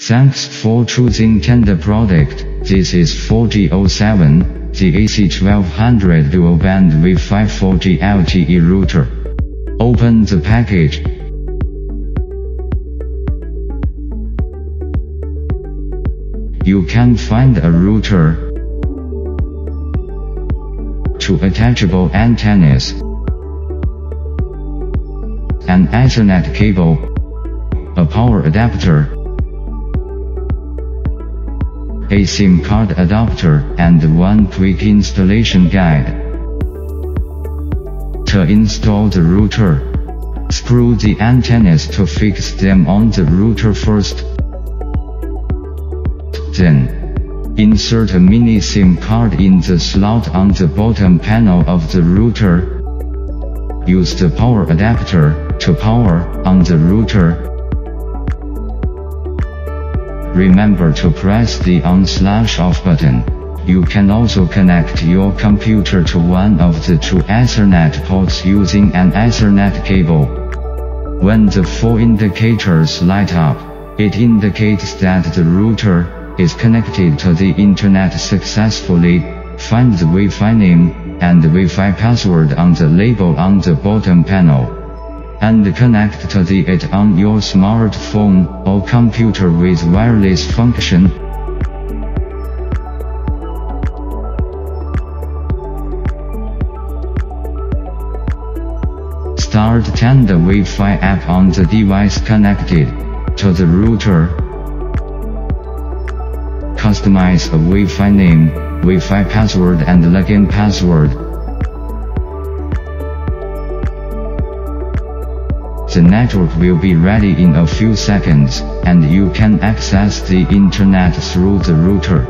Thanks for choosing Tenda product. This is 4G07, the AC1200 dual band Wi-Fi 4G LTE router. Open the package. You can find a router, two attachable antennas, an Ethernet cable, a power adapter, a SIM card adapter, and one quick installation guide. To install the router, screw the antennas to fix them on the router first. Then, insert a mini SIM card in the slot on the bottom panel of the router. Use the power adapter to power on the router. Remember to press the on/off button. You can also connect your computer to one of the two Ethernet ports using an Ethernet cable. When the four indicators light up, it indicates that the router is connected to the internet successfully. Find the Wi-Fi name and the Wi-Fi password on the label on the bottom panel, and connect to it on your smartphone or computer with wireless function. Start Tenda Wi-Fi app on the device connected to the router. Customize a Wi-Fi name, Wi-Fi password and login password. The network will be ready in a few seconds, and you can access the internet through the router.